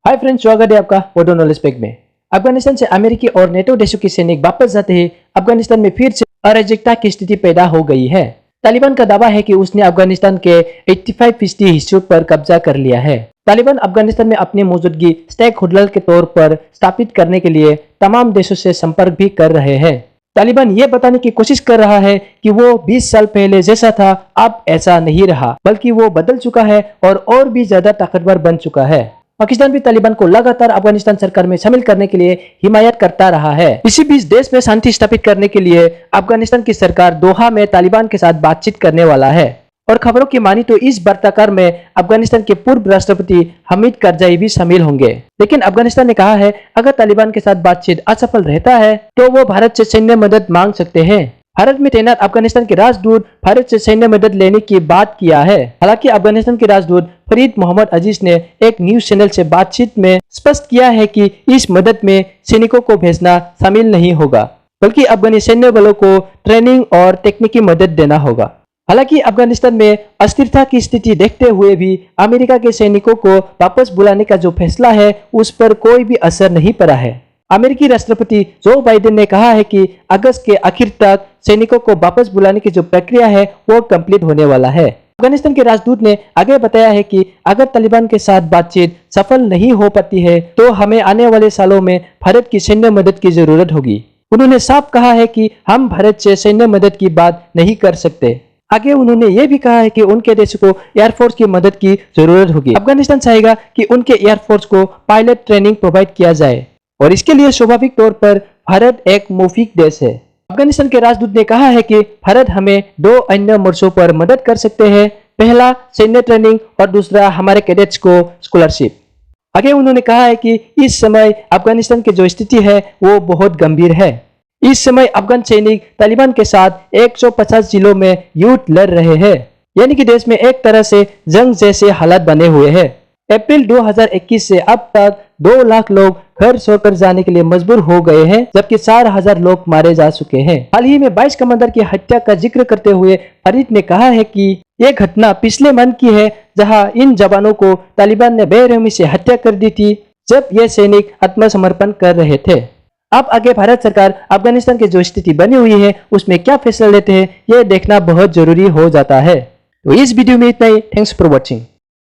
Hi friends, स्वागत है आपका वोडो नॉलेज पैक में। अफगानिस्तान से अमेरिकी और नेटो देशों के सैनिक वापस जाते ही अफगानिस्तान में फिर से अराजकता की स्थिति पैदा हो गई है। तालिबान का दावा है कि उसने अफगानिस्तान के 85% हिस्सों पर कब्जा कर लिया है। तालिबान अफगानिस्तान में अपनी मौजूदगी स्टेक होल्डर के तौर पर स्थापित करने के लिए तमाम देशों से संपर्क भी कर रहे हैं। तालिबान ये बताने की कोशिश कर रहा है कि वो 20 साल पहले जैसा था अब ऐसा नहीं रहा, बल्कि वो बदल चुका है और भी ज्यादा ताकतवर बन चुका है। पाकिस्तान भी तालिबान को लगातार अफगानिस्तान सरकार में शामिल करने के लिए हिमायत करता रहा है। इसी बीच देश में शांति स्थापित करने के लिए अफगानिस्तान की सरकार दोहा में तालिबान के साथ बातचीत करने वाला है। और खबरों की मानी तो इस वार्ताकार में अफगानिस्तान के पूर्व राष्ट्रपति हमीद करजाई भी शामिल होंगे। लेकिन अफगानिस्तान ने कहा है अगर तालिबान के साथ बातचीत असफल रहता है तो वो भारत से सैन्य मदद मांग सकते हैं। भारत में तैनात अफगानिस्तान के राजदूत भारत से सैन्य मदद लेने की बात किया है। हालांकि अफगानिस्तान के राजदूत फरीद मोहम्मद अजीज ने एक न्यूज चैनल से बातचीत में स्पष्ट किया है कि इस मदद में सैनिकों को भेजना शामिल नहीं होगा, बल्कि अफगानी सैन्य बलों को ट्रेनिंग और तकनीकी मदद देना होगा। हालांकि अफगानिस्तान में अस्थिरता की स्थिति देखते हुए भी अमेरिका के सैनिकों को वापस बुलाने का जो फैसला है उस पर कोई भी असर नहीं पड़ा है। अमेरिकी राष्ट्रपति जो बाइडेन ने कहा है कि अगस्त के आखिर तक सैनिकों को वापस बुलाने की जो प्रक्रिया है वो कंप्लीट होने वाला है। अफगानिस्तान के राजदूत ने आगे बताया है कि अगर तालिबान के साथ बातचीत सफल नहीं हो पाती है तो हमें आने वाले सालों में भारत की सैन्य मदद की जरूरत होगी। उन्होंने साफ कहा है कि हम भारत से सैन्य मदद की बात नहीं कर सकते। आगे उन्होंने ये भी कहा है कि उनके देश को एयरफोर्स की मदद की जरूरत होगी। अफगानिस्तान चाहेगा कि उनके एयरफोर्स को पायलट ट्रेनिंग प्रोवाइड किया जाए और इसके लिए स्वाभाविक तौर पर भारत एक मुफीक देश है। अफगानिस्तान के राजदूत ने कहा है कि भारत हमें दो अन्य मोर्चों पर मदद कर सकते हैं, पहला सैन्य ट्रेनिंग और दूसरा हमारे कैडेट्स को स्कॉलरशिप। आगे उन्होंने कहा है कि इस समय अफगानिस्तान की जो स्थिति है वो बहुत गंभीर है। इस समय अफगान सैनिक तालिबान के साथ 150 जिलों में युद्ध लड़ रहे हैं, यानी कि देश में एक तरह से जंग जैसे हालात बने हुए हैं। अप्रैल 2021 से अब तक 2 लाख लोग घर छोड़कर जाने के लिए मजबूर हो गए हैं, जबकि 4,000 लोग मारे जा चुके हैं। हाल ही में 22 कमांडर की हत्या का जिक्र करते हुए फरीद ने कहा है कि यह घटना पिछले मंथ की है, जहां इन जवानों को तालिबान ने बेरहमी से हत्या कर दी थी जब ये सैनिक आत्मसमर्पण कर रहे थे। अब आगे भारत सरकार अफगानिस्तान की जो स्थिति बनी हुई है उसमें क्या फैसला लेते हैं यह देखना बहुत जरूरी हो जाता है। तो इस वीडियो में इतना ही। Thanks for watching.